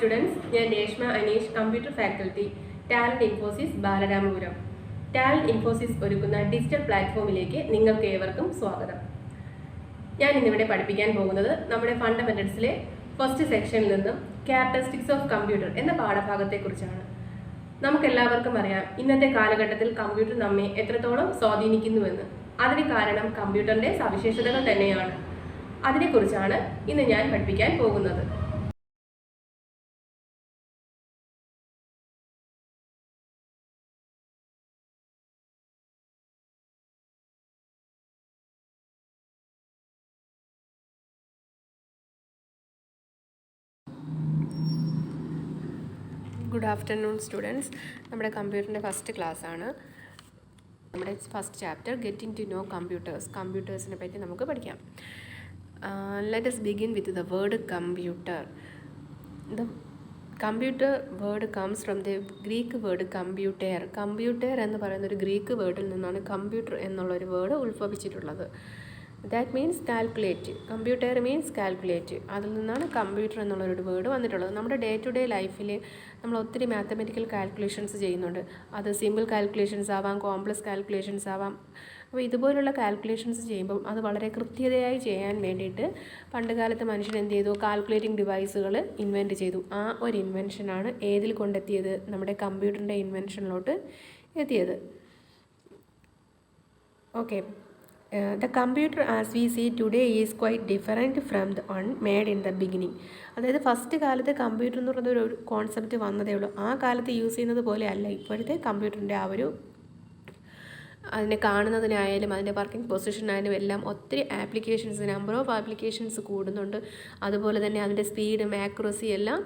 students, ഞാൻ Reshma Aneesh, computer faculty, talent Infosys, Balaramapuram. Talent Infosys ഒരുക്കുന്ന digital പ്ലാറ്റ്ഫോമിലേക്ക് നിങ്ങൾക്ക് ഏവർക്കും സ്വാഗതം. ഞാൻ ഇന്നിവിടെ പഠിപ്പിക്കാൻ പോകുന്നത് നമ്മുടെ ഫണ്ടമെന്റൽസിലെ ഫസ്റ്റ് സെക്ഷനിൽ നിന്നും ക്യാരക്ടറിസ്റ്റിക്സ് ഓഫ് കമ്പ്യൂട്ടർ എന്ന പാഠഭാഗത്തെക്കുറിച്ചാണ്. നമുക്കെല്ലാവർക്കും അറിയാം, ഇന്നത്തെ കാലഘട്ടത്തിൽ കമ്പ്യൂട്ടർ നമ്മെ എത്രത്തോളം സ്വാധീനിക്കുന്നുവെന്ന്. അതിന് കാരണം കമ്പ്യൂട്ടറിൻ്റെ സവിശേഷതകൾ തന്നെയാണ്. അതിനെക്കുറിച്ചാണ് ഇന്ന് ഞാൻ പഠിപ്പിക്കാൻ പോകുന്നത്. Good afternoon students. നമ്മുടെ കമ്പ്യൂട്ടറിൻ്റെ ഫസ്റ്റ് ക്ലാസ് ആണ്. നമ്മുടെ first chapter getting to know കമ്പ്യൂട്ടേഴ്സിനെ പറ്റി നമുക്ക് പഠിക്കാം. Let us begin with the word computer. The computer word comes from the Greek word computer. Computer എന്ന് പറയുന്ന ഒരു ഗ്രീക്ക് വേർഡിൽ നിന്നാണ് കമ്പ്യൂട്ടർ എന്നുള്ളൊരു വേർഡ് ഉത്ഭവിച്ചിട്ടുള്ളത്. That means calculate. Computer means calculate. അതിൽ നിന്നാണ് കമ്പ്യൂട്ടർ എന്നുള്ളൊരു വേർഡ് വന്നിട്ടുള്ളത്. നമ്മുടെ ഡേ ടു ഡേ ലൈഫിൽ നമ്മൾ ഒത്തിരി മാത്തമെറ്റിക്കൽ കാൽക്കുലേഷൻസ് ചെയ്യുന്നുണ്ട്. അത് സിമ്പിൾ കാൽക്കുലേഷൻസ് ആവാം, കോംപ്ലക്സ് കാൽക്കുലേഷൻസ് ആവാം. അപ്പോൾ ഇതുപോലുള്ള കാൽക്കുലേഷൻസ് ചെയ്യുമ്പോൾ അത് വളരെ കൃത്യതയായി ചെയ്യാൻ വേണ്ടിയിട്ട് പണ്ട് കാലത്ത് മനുഷ്യൻ എന്ത് ചെയ്തു? കാൽക്കുലേറ്റിംഗ് ഡിവൈസുകൾ ഇൻവെൻറ്റ് ചെയ്തു. ആ ഒരു ഇൻവെൻഷനാണ് ഏതിൽ കൊണ്ടെത്തിയത്? നമ്മുടെ കമ്പ്യൂട്ടറിൻ്റെ ഇൻവെൻഷനിലോട്ട് എത്തിയത്. Okay. The computer as we see today is quite different from the one made in the beginning. അതായത് ഫസ്റ്റ് കാലത്ത് കമ്പ്യൂട്ടർ എന്ന് പറയുന്ന ഒരു കോൺസെപ്റ്റ് വന്നതേ ഉള്ളൂ. ആ കാലത്ത് യൂസ് ചെയ്യുന്നത് പോലെ അല്ല ഇപ്പോഴത്തെ കമ്പ്യൂട്ടറിൻ്റെ ആ ഒരു അതിനെ കാണുന്നതിനായാലും അതിൻ്റെ വർക്കിംഗ് പൊസിഷനായാലും എല്ലാം ഒത്തിരി ആപ്ലിക്കേഷൻസ്, നമ്പർ ഓഫ് ആപ്ലിക്കേഷൻസ് കൂടുന്നുണ്ട്. അതുപോലെ തന്നെ അതിൻ്റെ സ്പീഡും ആക്യുറസി എല്ലാം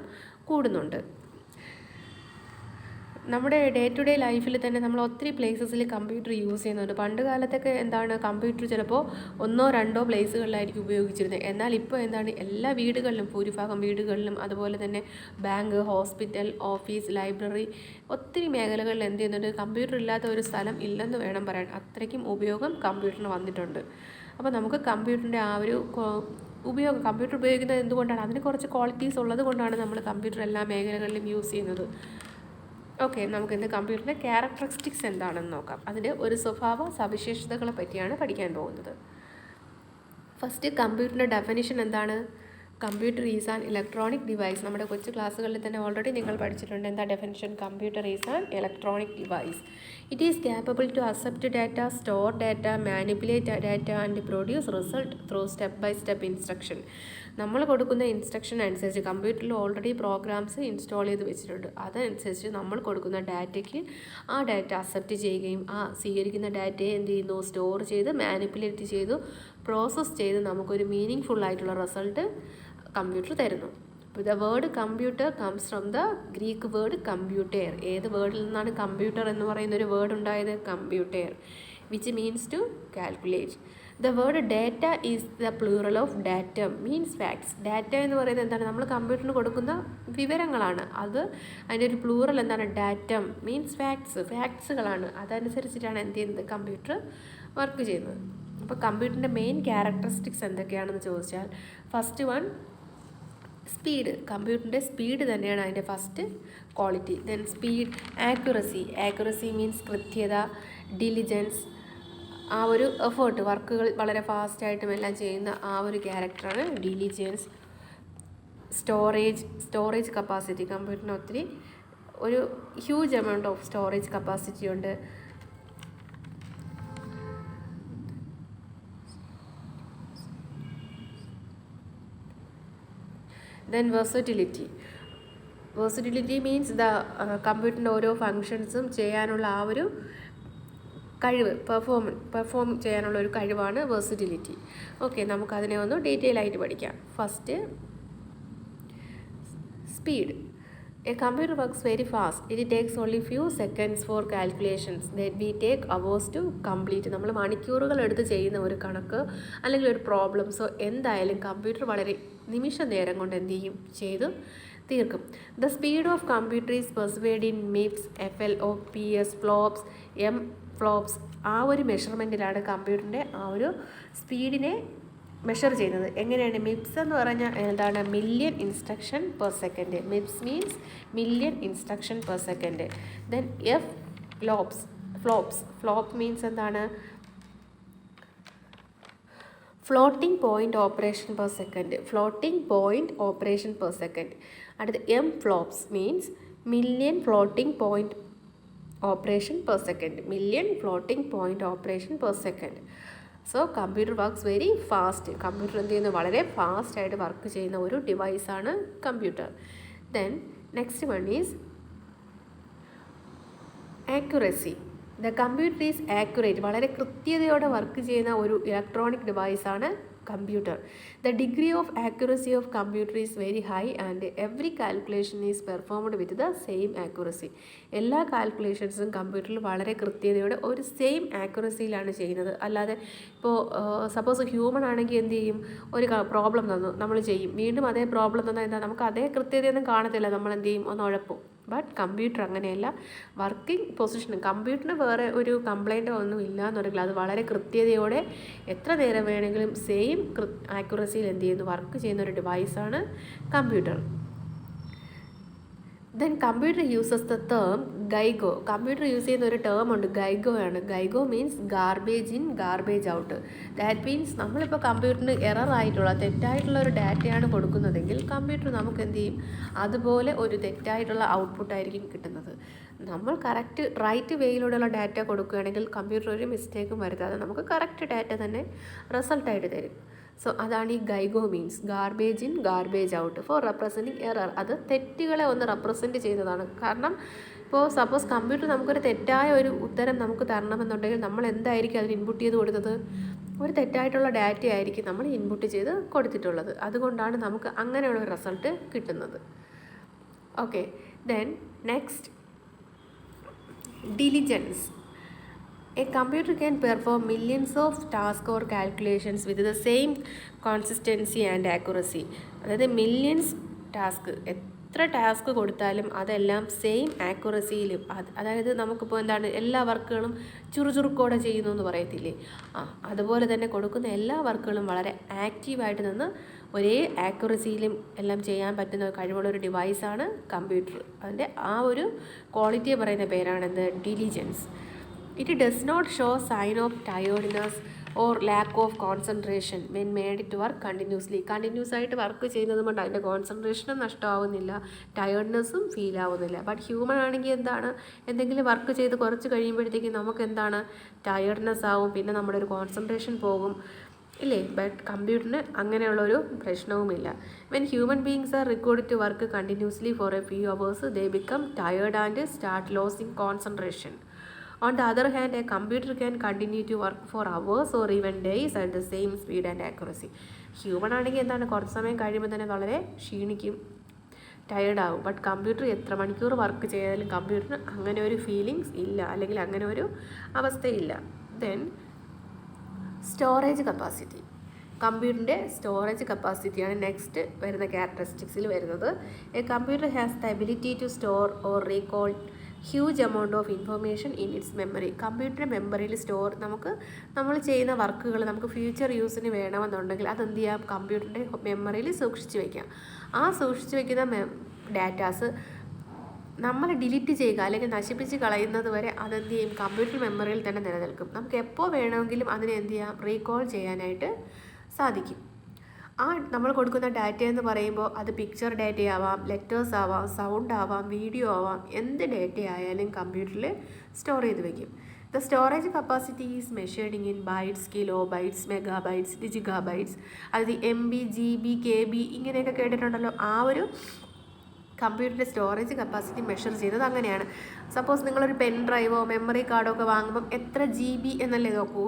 കൂടുന്നുണ്ട്. നമ്മുടെ ഡേ ടു ഡേ ലൈഫിൽ തന്നെ നമ്മൾ ഒത്തിരി പ്ലേസസിൽ കമ്പ്യൂട്ടർ യൂസ് ചെയ്യുന്നുണ്ട്. പണ്ട് കാലത്തൊക്കെ എന്താണ്, കമ്പ്യൂട്ടർ ചിലപ്പോൾ 1-2 പ്ലേസുകളിലായിരിക്കും ഉപയോഗിച്ചിരുന്നത്. എന്നാൽ ഇപ്പോൾ എന്താണ്, എല്ലാ വീടുകളിലും, ഭൂരിഭാഗം വീടുകളിലും, അതുപോലെ തന്നെ ബാങ്ക്, ഹോസ്പിറ്റൽ, ഓഫീസ്, ലൈബ്രറി, ഒത്തിരി മേഖലകളിൽ എന്ത് ചെയ്യുന്നുണ്ട്, കമ്പ്യൂട്ടർ ഇല്ലാത്ത ഒരു സ്ഥലം ഇല്ലെന്ന് വേണം പറയാൻ. അത്രയ്ക്കും ഉപയോഗം കമ്പ്യൂട്ടറിന് വന്നിട്ടുണ്ട്. അപ്പോൾ നമുക്ക് കമ്പ്യൂട്ടറിൻ്റെ ആ ഒരു കമ്പ്യൂട്ടർ ഉപയോഗിക്കുന്നത് എന്തുകൊണ്ടാണ്? അതിന് കുറച്ച് ക്വാളിറ്റീസ് ഉള്ളത് കൊണ്ടാണ് നമ്മൾ കമ്പ്യൂട്ടർ എല്ലാ മേഖലകളിലും യൂസ് ചെയ്യുന്നത്. ഓക്കെ, നമുക്കിന്ന് കമ്പ്യൂട്ടറിൻ്റെ ക്യാരക്ടറിസ്റ്റിക്സ് എന്താണെന്ന് നോക്കാം. അതിൻ്റെ ഒരു സ്വഭാവ സവിശേഷതകളെ പറ്റിയാണ് പഠിക്കാൻ പോകുന്നത്. ഫസ്റ്റ്, കമ്പ്യൂട്ടറിൻ്റെ ഡെഫിനിഷൻ എന്താണ്? Computer is an electronic device. നമ്മുടെ കൊച്ചു ക്ലാസ്സുകളിൽ തന്നെ ഓൾറെഡി നിങ്ങൾ പഠിച്ചിട്ടുണ്ട്. എന്താ definition? Computer is an electronic device. It is capable to accept data, store data, manipulate data and produce result through step by step instruction. നമ്മൾ കൊടുക്കുന്ന ഇൻസ്ട്രക്ഷൻ അനുസരിച്ച് കമ്പ്യൂട്ടറിൽ ഓൾറെഡി പ്രോഗ്രാംസ് ഇൻസ്റ്റാൾ ചെയ്ത് വെച്ചിട്ടുണ്ട്. അതനുസരിച്ച് നമ്മൾ കൊടുക്കുന്ന ഡാറ്റയ്ക്ക് ആ ഡാറ്റ അക്സെപ്റ്റ് ചെയ്യുകയും ആ സ്വീകരിക്കുന്ന ഡാറ്റയെ എന്ത് ചെയ്യുന്നു? സ്റ്റോർ ചെയ്ത് മാനിപ്പുലേറ്റ് ചെയ്തു പ്രോസസ്സ് ചെയ്ത് നമുക്കൊരു മീനിങ് ഫുള്ളായിട്ടുള്ള റിസൾട്ട് കമ്പ്യൂട്ടർ തരുന്നു. അപ്പോൾ the word computer comes from the Greek word computer. ഏത് വേർഡിൽ നിന്നാണ് കമ്പ്യൂട്ടർ എന്ന് പറയുന്നൊരു വേർഡ് ഉണ്ടായത്? Computer, which means to calculate. The word data is the plural of datum means facts. Data എന്ന് പറയുന്നത് എന്താണ്? നമ്മൾ കമ്പ്യൂട്ടറിന് കൊടുക്കുന്ന വിവരങ്ങളാണ്. അത് അതിൻ്റെ ഒരു പ്ലൂറൽ എന്താണ്? ഡാറ്റം മീൻസ് ഫാക്ട്സ്, ഫാക്ട്സുകളാണ്. അതനുസരിച്ചിട്ടാണ് എന്ത് ചെയ്യുന്നത്? കമ്പ്യൂട്ടർ വർക്ക് ചെയ്യുന്നത്. അപ്പോൾ കമ്പ്യൂട്ടറിൻ്റെ മെയിൻ ക്യാരക്ടറിസ്റ്റിക്സ് എന്തൊക്കെയാണെന്ന് ചോദിച്ചാൽ, ഫസ്റ്റ് വൺ സ്പീഡ്. കമ്പ്യൂട്ടറിൻ്റെ സ്പീഡ് തന്നെയാണ് അതിൻ്റെ first quality. Then speed, accuracy means കൃത്യത, ഡിലിജൻസ്, ആ ഒരു എഫേർട്ട്, വർക്കുകൾ വളരെ ഫാസ്റ്റായിട്ടും എല്ലാം ചെയ്യുന്ന ആ ഒരു ക്യാരക്ടറാണ് ഡിലിജൻസ്. Storage capacity. കമ്പ്യൂട്ടറിന് ഒത്തിരി ഒരു huge amount of storage capacity ഉണ്ട്. ദെൻ വെർസറ്റിലിറ്റി മീൻസ് കമ്പ്യൂട്ടറിൻ്റെ ഓരോ ഫങ്ഷൻസും ചെയ്യാനുള്ള ആ ഒരു കഴിവ്, പെർഫോം ചെയ്യാനുള്ള ഒരു കഴിവാണ് വെർസറ്റിലിറ്റി. ഓക്കെ, നമുക്കതിനെ ഒന്ന് ഡീറ്റെയിൽ ആയിട്ട് പഠിക്കാം. First, speed. A computer works very fast. It takes only few seconds for calculations that we take hours to complete. നമ്മൾ മണിക്കൂറുകൾ എടുത്ത് ചെയ്യുന്ന ഒരു കണക്ക് അല്ലെങ്കിൽ ഒരു പ്രോബ്ലംസോ എന്തായാലും കമ്പ്യൂട്ടർ വളരെ നിമിഷ നേരം കൊണ്ട് എന്ത് ചെയ്യും? ചെയ്തു തീർക്കും. The speed of computer is specified in MIPS, FLOPS, FLOPS, FLOPS. ആ ഒരു മെഷർമെൻറ്റിലാണ് കമ്പ്യൂട്ടറിൻ്റെ ആ ഒരു സ്പീഡിനെ മെഷർ ചെയ്യുന്നത് എങ്ങനെയാണ്? മിപ്സ് എന്ന് പറഞ്ഞാൽ എന്താണ്? Million instruction per second. MIPS means million instruction per second. Then F FLOPS means എന്താണ്? Floating point operation per second. അടുത്ത് M FLOPS means million floating point operation per second. So computer works very fast. Computer എന്ത് ചെയ്യുന്നു? വളരെ ഫാസ്റ്റായിട്ട് work ചെയ്യുന്ന ഒരു ഡിവൈസാണ് computer. Then next one is accuracy. The computer is accurate. വളരെ കൃത്യതയോടെ വർക്ക് ചെയ്യുന്ന ഒരു ഇലക്ട്രോണിക് ഡിവൈസാണ് computer. The degree of accuracy of computer is very high and every calculation is performed with the same accuracy. എല്ലാ കാൽക്കുലേഷൻസും കമ്പ്യൂട്ടറിൽ വളരെ കൃത്യതയോടെ ഒരു സെയിം ആക്യുറസിയിലാണ് ചെയ്യുന്നത്. അല്ലാതെ ഇപ്പോൾ സപ്പോസ് ഹ്യൂമൺ ആണെങ്കിൽ എന്ത് ചെയ്യും? ഒരു പ്രോബ്ലം തന്നു, നമ്മൾ ചെയ്യും, വീണ്ടും അതേ പ്രോബ്ലം തന്നാൽ എന്താ, നമുക്ക് അതേ കൃത്യതയൊന്നും കാണത്തില്ല, നമ്മൾ എന്ത് ചെയ്യും? ഒന്ന് ഉഴപ്പും. ബട്ട് കമ്പ്യൂട്ടർ അങ്ങനെയല്ല. വർക്കിംഗ് പൊസിഷൻ കമ്പ്യൂട്ടറിന് വേറെ ഒരു കംപ്ലൈൻറ്റോ ഒന്നും ഇല്ല എന്നുണ്ടെങ്കിൽ അത് വളരെ കൃത്യതയോടെ എത്ര നേരം വേണമെങ്കിലും സെയിം ആക്യുറസിയിൽ എന്ത് ചെയ്യുന്നു? വർക്ക് ചെയ്യുന്ന ഒരു ഡിവൈസാണ് computer. Then computer uses the term GIGO. Computer use ചെയ്യുന്ന ഒരു ടേം ഉണ്ട്, ഗൈഗോ ആണ്. GIGO means garbage in garbage out. That means നമ്മളിപ്പോൾ കമ്പ്യൂട്ടറിന് എററായിട്ടുള്ള തെറ്റായിട്ടുള്ള ഒരു ഡാറ്റയാണ് കൊടുക്കുന്നതെങ്കിൽ കമ്പ്യൂട്ടർ നമുക്ക് എന്ത് ചെയ്യും? അതുപോലെ ഒരു തെറ്റായിട്ടുള്ള ഔട്ട്പുട്ടായിരിക്കും കിട്ടുന്നത്. നമ്മൾ റൈറ്റ് വേയിലൂടെയുള്ള ഡാറ്റ കൊടുക്കുകയാണെങ്കിൽ കമ്പ്യൂട്ടർ ഒരു മിസ്റ്റേക്കും വരുത്താതെ നമുക്ക് കറക്റ്റ് ഡാറ്റ തന്നെ റിസൾട്ടായിട്ട് തരും. സോ അതാണ് ഈ GIGO means garbage in garbage out for representing error. അത് തെറ്റുകളെ ഒന്ന് റെപ്രസെൻറ്റ് ചെയ്യുന്നതാണ്. കാരണം ഇപ്പോൾ സപ്പോസ് കമ്പ്യൂട്ടർ നമുക്കൊരു തെറ്റായ ഒരു ഉത്തരം നമുക്ക് തരണമെന്നുണ്ടെങ്കിൽ നമ്മൾ എന്തായിരിക്കും അതിന് ഇൻപുട്ട് ചെയ്ത് കൊടുത്തത്? ഒരു തെറ്റായിട്ടുള്ള ഡാറ്റ ആയിരിക്കും നമ്മൾ ഇൻപുട്ട് ചെയ്ത് കൊടുത്തിട്ടുള്ളത്. അതുകൊണ്ടാണ് നമുക്ക് അങ്ങനെയുള്ള ഒരു റിസൾട്ട് കിട്ടുന്നത്. Okay, then next diligence. A computer can perform millions of tasks or calculations with the same consistency and accuracy. അതായത് മില്യൺസ് ടാസ്ക്, എത്ര ടാസ്ക് കൊടുത്താലും അതെല്ലാം സെയിം ആക്യുറസിയിലും, അതായത് നമുക്കിപ്പോൾ എന്താണ്, എല്ലാ വർക്കുകളും ചുറുചുറുക്കോടെ ചെയ്യുന്നു എന്ന് പറയത്തില്ലേ, അതുപോലെ തന്നെ കൊടുക്കുന്ന എല്ലാ വർക്കുകളും വളരെ ആക്റ്റീവായിട്ട് നിന്ന് ഒരേ ആക്യുറസിയിലും എല്ലാം ചെയ്യാൻ പറ്റുന്ന കഴിവുള്ള ഒരു ഡിവൈസാണ് കമ്പ്യൂട്ടർ. അതിൻ്റെ ആ ഒരു ക്വാളിറ്റിയെ പറയുന്ന പേരാണെന്ത്? Diligence. It does not show sign of tiredness or lack of concentration when made to work continuously. Continuous ആയിട്ട് വർക്ക് ചെയ്യുന്നത് കൊണ്ട് അതിൻ്റെ കോൺസെൻട്രേഷനും നഷ്ടമാവുന്നില്ല, ടയേർഡ്നെസ്സും ഫീൽ ആവുന്നില്ല. ബട്ട് ഹ്യൂമൻ ആണെങ്കിൽ എന്താണ്, എന്തെങ്കിലും വർക്ക് ചെയ്ത് കുറച്ച് കഴിയുമ്പോഴത്തേക്കും നമുക്ക് എന്താണ്, ടയേർഡ്നെസ് ആവും, പിന്നെ നമ്മുടെ ഒരു കോൺസെൻട്രേഷൻ പോകും ഇല്ലേ. ബട്ട് കമ്പ്യൂട്ടറിന് അങ്ങനെയുള്ളൊരു പ്രശ്നവുമില്ല. When human beings are required to work continuously for a few hours they become tired and start losing concentration. On the other hand, a computer can continue to work for hours or even days at the same speed and accuracy. Human ആണെങ്കിൽ എന്താണ്, കുറച്ച് സമയം കഴിയുമ്പോൾ തന്നെ വളരെ ക്ഷീണിക്കും, ടയേർഡാവും. But computer എത്ര മണിക്കൂർ work ചെയ്താലും കമ്പ്യൂട്ടറിന് അങ്ങനെ ഒരു ഫീലിങ്സ് ഇല്ല, അല്ലെങ്കിൽ അങ്ങനെ ഒരു അവസ്ഥയില്ല. Then storage capacity. കമ്പ്യൂട്ടറിൻ്റെ സ്റ്റോറേജ് കപ്പാസിറ്റിയാണ് നെക്സ്റ്റ് വരുന്ന ക്യാരക്ടറിസ്റ്റിക്സിൽ വരുന്നത്. A computer has the ability to store or recall huge amount of information in its memory. കമ്പ്യൂട്ടറിൻ്റെ മെമ്മറിയിൽ നമ്മൾ ചെയ്യുന്ന വർക്കുകൾ നമുക്ക് ഫ്യൂച്ചർ യൂസിന് വേണമെന്നുണ്ടെങ്കിൽ അതെന്ത് ചെയ്യാം, കമ്പ്യൂട്ടറിൻ്റെ മെമ്മറിയിൽ സൂക്ഷിച്ച് വയ്ക്കാം. ആ സൂക്ഷിച്ച് വയ്ക്കുന്ന ഡാറ്റാസ് നമ്മൾ ഡിലീറ്റ് ചെയ്യുക അല്ലെങ്കിൽ നശിപ്പിച്ച് കളയുന്നത് വരെ അതെന്ത് ചെയ്യും, കമ്പ്യൂട്ടർ മെമ്മറിയിൽ തന്നെ നിലനിൽക്കും. നമുക്ക് എപ്പോൾ വേണമെങ്കിലും അതിനെ എന്ത് ചെയ്യാം, റീകോൾ ചെയ്യാനായിട്ട് സാധിക്കും. ആ നമ്മൾ കൊടുക്കുന്ന ഡാറ്റ എന്ന് പറയുമ്പോൾ അത് പിക്ചർ ഡാറ്റ ആവാം, ലെറ്റേഴ്സ് ആവാം, സൗണ്ട് ആവാം, വീഡിയോ ആവാം, എന്ത് ഡാറ്റ ആയാലും കമ്പ്യൂട്ടറിൽ സ്റ്റോർ ചെയ്ത് വയ്ക്കും. The storage capacity is measured in bytes, kilobytes, megabytes, gigabytes. അതായത് MB, GB, KB ഇങ്ങനെയൊക്കെ കേട്ടിട്ടുണ്ടല്ലോ. ആ ഒരു കമ്പ്യൂട്ടറിൻ്റെ സ്റ്റോറേജ് കപ്പാസിറ്റി മെഷർ ചെയ്യുന്നത് അങ്ങനെയാണ്. സപ്പോസ് നിങ്ങളൊരു പെൻ ഡ്രൈവോ മെമ്മറി കാർഡോ ഒക്കെ വാങ്ങുമ്പം എത്ര GB എന്നല്ലേ നോക്കൂ.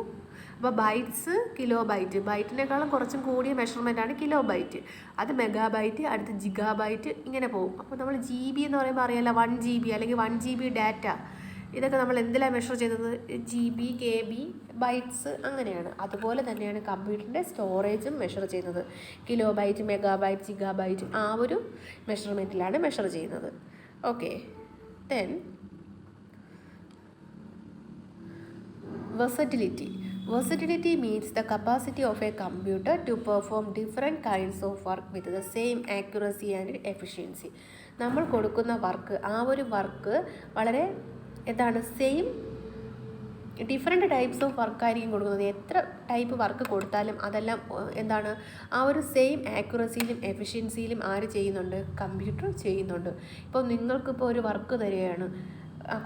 അപ്പോൾ ബൈറ്റ്സ്, കിലോ ബൈറ്റ്, ബൈറ്റിനേക്കാളും കുറച്ചും കൂടിയ മെഷർമെൻറ്റാണ് കിലോ ബൈറ്റ്. അത് മെഗാ ബൈറ്റ്, അടുത്ത് ജിഗാ ബൈറ്റ്, ഇങ്ങനെ പോകും. അപ്പോൾ നമ്മൾ GB എന്ന് പറയുമ്പോൾ അറിയാലോ, 1 GB അല്ലെങ്കിൽ 1 GB ഡാറ്റ. ഇതൊക്കെ നമ്മൾ എന്തിലാണ് മെഷർ ചെയ്യുന്നത്, GB, KB, ബൈറ്റ്സ്, അങ്ങനെയാണ്. അതുപോലെ തന്നെയാണ് കമ്പ്യൂട്ടറിൻ്റെ സ്റ്റോറേജും മെഷർ ചെയ്യുന്നത്. Kilobyte, megabyte, gigabyte, ആ ഒരു മെഷർമെൻറ്റിലാണ് മെഷർ ചെയ്യുന്നത്. Okay, then versatility. Versatility means the capacity of a computer to perform different kinds of work with the same accuracy and efficiency. നമ്മൾ കൊടുക്കുന്ന വർക്ക്, ആ ഒരു work വളരെ same different types of വർക്കായിരിക്കും കൊടുക്കുന്നത്. എത്ര ടൈപ്പ് വർക്ക് കൊടുത്താലും അതെല്ലാം ആ ഒരു സെയിം ആക്യുറസിയിലും എഫിഷ്യൻസിയിലും ആര് ചെയ്യുന്നുണ്ട്? കമ്പ്യൂട്ടർ ചെയ്യുന്നുണ്ട്. ഇപ്പോൾ നിങ്ങൾക്കിപ്പോൾ ഒരു വർക്ക് തരികയാണ്,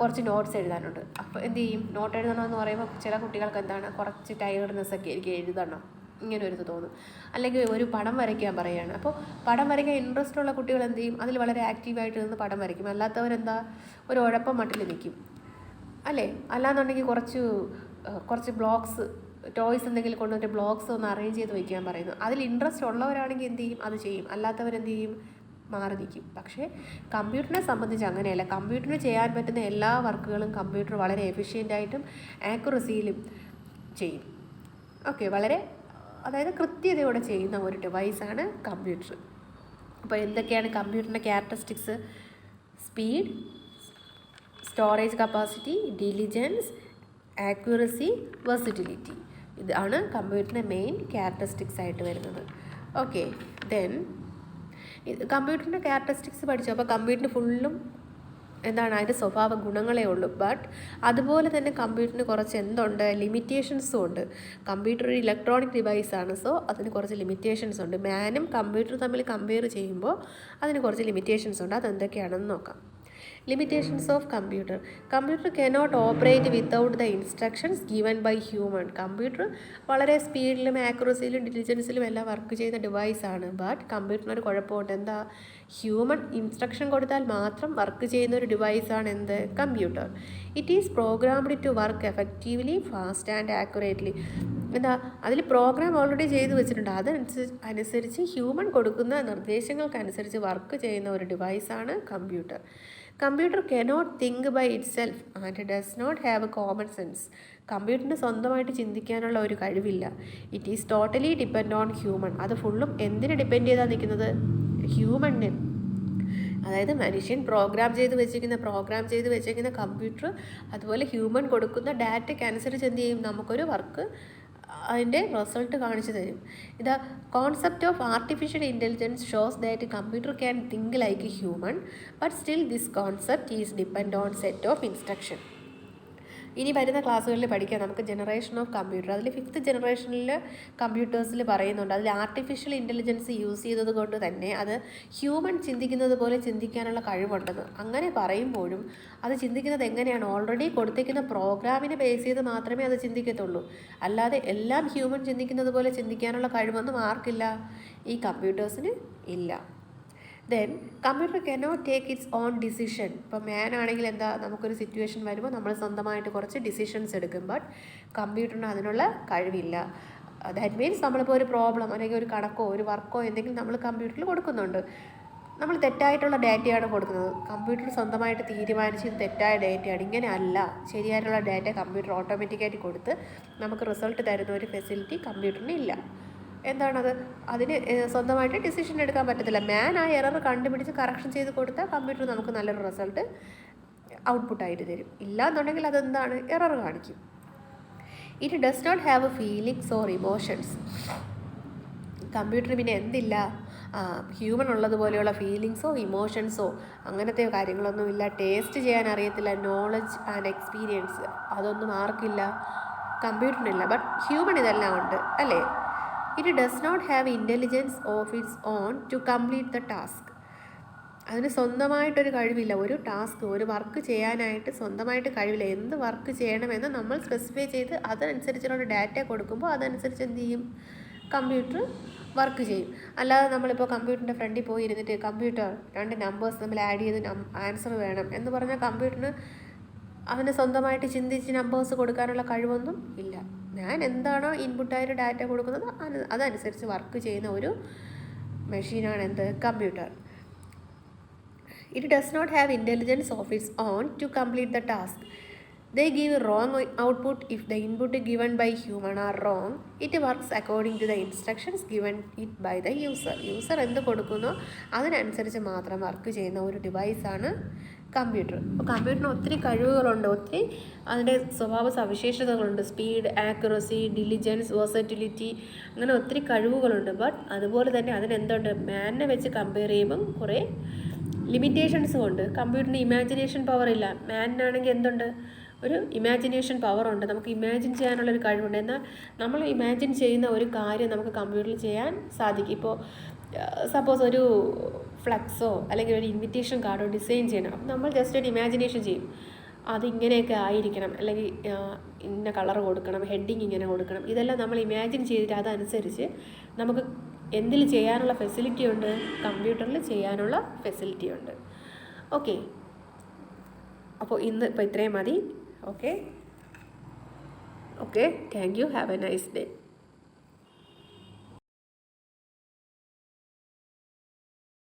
കുറച്ച് നോട്ട്സ് എഴുതാനുണ്ട്. അപ്പോൾ എന്ത് ചെയ്യും? നോട്ട് എഴുതണമെന്ന് പറയുമ്പോൾ ചില കുട്ടികൾക്ക് കുറച്ച് ടയർഡ്നെസ് ഒക്കെ ആയിരിക്കും, എഴുതണം ഇങ്ങനെ ഒരു ഇത് തോന്നും. അല്ലെങ്കിൽ ഒരു പടം വരയ്ക്കാൻ പറയുകയാണ്. അപ്പോൾ പടം വരയ്ക്കാൻ ഇൻട്രസ്റ്റ് ഉള്ള കുട്ടികൾ എന്ത് ചെയ്യും? അതിൽ വളരെ ആക്റ്റീവായിട്ട് നിന്ന് പടം വരയ്ക്കും. അല്ലാത്തവരെന്താ ഒരു ഉഴപ്പം മട്ടിൽ നിൽക്കും അല്ലേ? അല്ലാന്നുണ്ടെങ്കിൽ കുറച്ച് ബ്ലോക്സ്, ടോയ്സ് എന്തെങ്കിലും കൊണ്ടുവന്നിട്ട് ബ്ലോക്സ് ഒന്ന് അറേഞ്ച് ചെയ്ത് വയ്ക്കാൻ പറയുന്നു. അതിൽ ഇൻട്രസ്റ്റ് ഉള്ളവരാണെങ്കിൽ എന്ത് ചെയ്യും? അത് ചെയ്യും. അല്ലാത്തവരെന്ത് ചെയ്യും? മാറി നിൽക്കും. പക്ഷേ കമ്പ്യൂട്ടറിനെ സംബന്ധിച്ച് അങ്ങനെയല്ല. കമ്പ്യൂട്ടറിന് ചെയ്യാൻ പറ്റുന്ന എല്ലാ വർക്കുകളും കമ്പ്യൂട്ടർ വളരെ എഫിഷ്യൻ്റായിട്ടും ആക്യുറസിയിലും ചെയ്യും. ഓക്കെ, കൃത്യതയോടെ ചെയ്യുന്ന ഒരു ഡിവൈസാണ് കമ്പ്യൂട്ടർ. അപ്പോൾ എന്തൊക്കെയാണ് കമ്പ്യൂട്ടറിൻ്റെ characteristics? Speed, storage capacity, diligence, accuracy, versatility. ഇതാണ് കമ്പ്യൂട്ടറിൻ്റെ മെയിൻ ക്യാരക്ടറിസ്റ്റിക്സ് ആയിട്ട് വരുന്നത്. ഓക്കെ, ദെൻ കമ്പ്യൂട്ടറിൻ്റെ ക്യാരക്ടറിസ്റ്റിക്സ് പഠിച്ചു. അപ്പോൾ കമ്പ്യൂട്ടറിന് ഫുള്ളും അതിൻ്റെ സ്വഭാവ ഗുണങ്ങളേ ഉള്ളൂ. ബട്ട് അതുപോലെ തന്നെ കമ്പ്യൂട്ടറിന് കുറച്ച് ലിമിറ്റേഷൻസും ഉണ്ട്. കമ്പ്യൂട്ടർ ഒരു ഇലക്ട്രോണിക് ഡിവൈസാണ്. സോ അതിന് കുറച്ച് ലിമിറ്റേഷൻസ് ഉണ്ട്. മാനും കമ്പ്യൂട്ടറും തമ്മിൽ കമ്പയർ ചെയ്യുമ്പോൾ അതിന് കുറച്ച് ലിമിറ്റേഷൻസ് ഉണ്ട്. അതെന്തൊക്കെയാണെന്ന് നോക്കാം. Limitations of computer. Computer cannot operate without the instructions given by human. Computer വളരെ സ്പീഡിലും ആക്യുറസിയിലും ഡിലിജൻസിലും എല്ലാം വർക്ക് ചെയ്യുന്ന ഡിവൈസാണ്. ബട്ട് കമ്പ്യൂട്ടറിനൊരു കുഴപ്പമുണ്ട്. ഹ്യൂമൻ ഇൻസ്ട്രക്ഷൻ കൊടുത്താൽ മാത്രം വർക്ക് ചെയ്യുന്ന ഒരു ഡിവൈസാണ് computer. It is programmed to work effectively, fast and accurately. അതിൽ പ്രോഗ്രാം ഓൾറെഡി ചെയ്ത് വെച്ചിട്ടുണ്ട്. അതനുസരിച്ച് ഹ്യൂമൻ കൊടുക്കുന്ന നിർദ്ദേശങ്ങൾക്കനുസരിച്ച് വർക്ക് ചെയ്യുന്ന ഒരു ഡിവൈസാണ് computer. Computer cannot think by itself and does not have a common sense. കമ്പ്യൂട്ടറിന് സ്വന്തമായിട്ട് ചിന്തിക്കാനുള്ള ഒരു കഴിവില്ല. It is totally depend on human. അത് ഫുള്ളും എന്തിനെ ഡിപ്പെൻഡ് ചെയ്താണ് നിൽക്കുന്നത്? ഹ്യൂമണിന്. മനുഷ്യൻ പ്രോഗ്രാം ചെയ്ത് വെച്ചിരിക്കുന്ന കമ്പ്യൂട്ടർ അതുപോലെ ഹ്യൂമൻ കൊടുക്കുന്ന ഡാറ്റയ്ക്ക് അനുസരിച്ച് എന്ത് ചെയ്യും? നമുക്കൊരു വർക്ക് അതിൻ്റെ റിസൾട്ട് കാണിച്ചു തരും. Concept of artificial intelligence shows that computer can think like A human, but still this concept is depend on set of instruction. ഇനി വരുന്ന ക്ലാസ്സുകളിൽ പഠിക്കാം നമുക്ക് ജനറേഷൻ ഓഫ് കമ്പ്യൂട്ടർ. അതിൽ 5th ജനറേഷനിൽ കമ്പ്യൂട്ടേഴ്സിൽ പറയുന്നുണ്ട്. അതിൽ ആർട്ടിഫിഷ്യൽ ഇൻ്റലിജൻസ് യൂസ് ചെയ്തത് കൊണ്ട് തന്നെ അത് ഹ്യൂമൻ ചിന്തിക്കുന്നത് പോലെ ചിന്തിക്കാനുള്ള കഴിവുണ്ടെന്ന്. അങ്ങനെ പറയുമ്പോഴും അത് ചിന്തിക്കുന്നത് എങ്ങനെയാണ്? ഓൾറെഡി കൊടുത്തേക്കുന്ന പ്രോഗ്രാമിനെ ബേസ് ചെയ്ത് മാത്രമേ അത് ചിന്തിക്കത്തുള്ളൂ. അല്ലാതെ എല്ലാം ഹ്യൂമൻ ചിന്തിക്കുന്നത് പോലെ ചിന്തിക്കാനുള്ള കഴിവൊന്നും ആർക്കില്ല? ഈ കമ്പ്യൂട്ടേഴ്സിന് ഇല്ല. Then computer cannot take it's on decision. ഇപ്പോൾ മാൻ ആണെങ്കിൽ നമുക്കൊരു സിറ്റുവേഷൻ വരുമ്പോൾ നമ്മൾ സ്വന്തമായിട്ട് കുറച്ച് ഡിസിഷൻസ് എടുക്കും. ബട്ട് കമ്പ്യൂട്ടറിന് അതിനുള്ള കഴിവില്ല. ദാറ്റ് മീൻസ് നമ്മളിപ്പോൾ ഒരു പ്രോബ്ലം അല്ലെങ്കിൽ ഒരു കണക്കോ ഒരു വർക്കോ എന്തെങ്കിലും നമ്മൾ കമ്പ്യൂട്ടറിൽ കൊടുക്കുന്നുണ്ട്. നമ്മൾ തെറ്റായിട്ടുള്ള ഡാറ്റയാണ് കൊടുക്കുന്നത്. കമ്പ്യൂട്ടർ സ്വന്തമായിട്ട് തീരുമാനിച്ച് ഇത് തെറ്റായ ഡാറ്റയാണ്, ഇങ്ങനെ അല്ല, ശരിയായിട്ടുള്ള ഡാറ്റ കമ്പ്യൂട്ടർ ഓട്ടോമാറ്റിക്കായിട്ട് കൊടുത്ത് നമുക്ക് റിസൾട്ട് തരുന്ന ഒരു ഫെസിലിറ്റി കമ്പ്യൂട്ടറിന് ഇല്ല. അതിന് സ്വന്തമായിട്ട് ഡിസിഷൻ എടുക്കാൻ പറ്റത്തില്ല. മാൻ ആ എറർ കണ്ടുപിടിച്ച് കറക്ഷൻ ചെയ്ത് കൊടുത്താൽ കമ്പ്യൂട്ടർ നമുക്ക് നല്ലൊരു റിസൾട്ട് ഔട്ട്പുട്ടായിട്ട് തരും. ഇല്ല എന്നുണ്ടെങ്കിൽ എറർ കാണിക്കും. It does not have feelings or emotions. Computer പിന്നെ ഹ്യൂമൻ ഉള്ളതുപോലെയുള്ള ഫീലിങ്സോ ഇമോഷൻസോ അങ്ങനത്തെ കാര്യങ്ങളൊന്നുമില്ല. ടേസ്റ്റ് ചെയ്യാൻ അറിയത്തില്ല. നോളജ് ആൻഡ് എക്സ്പീരിയൻസ് അതൊന്നും ആർക്കില്ല? കമ്പ്യൂട്ടറിനില്ല. ബട്ട് ഹ്യൂമൻ ഇതെല്ലാം ഉണ്ട് അല്ലേ? It does not have intelligence of its own to complete the task. അതിന് സ്വന്തമായിട്ടൊരു കഴിവില്ല. ഒരു വർക്ക് ചെയ്യാനായിട്ട് സ്വന്തമായിട്ട് കഴിവില്ല. എന്ത് വർക്ക് ചെയ്യണമെന്ന് നമ്മൾ സ്പെസിഫൈ ചെയ്ത് അതനുസരിച്ചുള്ള ഡാറ്റ കൊടുക്കുമ്പോൾ അതനുസരിച്ച് എന്ത് ചെയ്യും? കമ്പ്യൂട്ടർ വർക്ക് ചെയ്യും. അല്ലാതെ നമ്മളിപ്പോൾ കമ്പ്യൂട്ടറിൻ്റെ ഫ്രണ്ടിൽ പോയി ഇരുന്നിട്ട് കമ്പ്യൂട്ടർ 2 നമ്പേഴ്സ് നമ്മൾ ആഡ് ചെയ്ത് ആൻസർ വേണം എന്ന് പറഞ്ഞാൽ കമ്പ്യൂട്ടറിന് അവന് സ്വന്തമായിട്ട് ചിന്തിച്ച് നമ്പേഴ്സ് കൊടുക്കാനുള്ള കഴിവൊന്നും ഇല്ല. ഞാൻ എന്താണോ ഇൻപുട്ടായിട്ട് ഡാറ്റ കൊടുക്കുന്നത് അതനുസരിച്ച് വർക്ക് ചെയ്യുന്ന ഒരു മെഷീനാണ് computer. It does not have intelligence of its own to complete the task. They give wrong output if the input given by human are wrong. It works according to the instructions given it by the user. User എന്ത് കൊടുക്കുന്നോ അതിനനുസരിച്ച് മാത്രം work ചെയ്യുന്ന ഒരു ഡിവൈസാണ് computer. അപ്പോൾ കമ്പ്യൂട്ടറിന് ഒത്തിരി കഴിവുകളുണ്ട്, ഒത്തിരി അതിൻ്റെ സ്വഭാവ സവിശേഷതകളുണ്ട്. സ്പീഡ്, ആക്യുറസി, ഡിലിജൻസ്, വേഴ്സറ്റിലിറ്റി, അങ്ങനെ ഒത്തിരി കഴിവുകളുണ്ട്. ബട്ട് അതുപോലെ തന്നെ അതിനെന്തുണ്ട്, മാനിനെ വെച്ച് കമ്പയർ ചെയ്യുമ്പം കുറേ ലിമിറ്റേഷൻസും ഉണ്ട്. കമ്പ്യൂട്ടറിന് ഇമാജിനേഷൻ പവർ ഇല്ല. മാനിനാണെങ്കിൽ എന്തുണ്ട്, ഒരു ഇമാജിനേഷൻ പവറുണ്ട്, നമുക്ക് ഇമാജിൻ ചെയ്യാനുള്ളൊരു കഴിവുണ്ട്. എന്നാൽ നമ്മൾ ഇമാജിൻ ചെയ്യുന്ന ഒരു കാര്യം നമുക്ക് കമ്പ്യൂട്ടറിൽ ചെയ്യാൻ സാധിക്കും. ഇപ്പോൾ സപ്പോസ് ഒരു ഫ്ലക്സോ അല്ലെങ്കിൽ ഒരു ഇൻവിറ്റേഷൻ കാർഡോ ഡിസൈൻ ചെയ്യണം. അപ്പം നമ്മൾ ജസ്റ്റ് ഒരു ഇമാജിനേഷൻ ചെയ്യും, അതിങ്ങനെയൊക്കെ ആയിരിക്കണം, അല്ലെങ്കിൽ ഇന്ന കളർ കൊടുക്കണം, ഹെഡിങ് ഇങ്ങനെ കൊടുക്കണം. ഇതെല്ലാം നമ്മൾ ഇമാജിൻ ചെയ്തിട്ട് അതനുസരിച്ച് നമുക്ക് എന്തിൽ ചെയ്യാനുള്ള ഫെസിലിറ്റി ഉണ്ട്, കമ്പ്യൂട്ടറിൽ ചെയ്യാനുള്ള ഫെസിലിറ്റി ഉണ്ട്. ഓക്കെ, അപ്പോൾ ഇന്ന് ഇപ്പോൾ ഇത്രയും മതി. Okay, thank you. Have A nice day.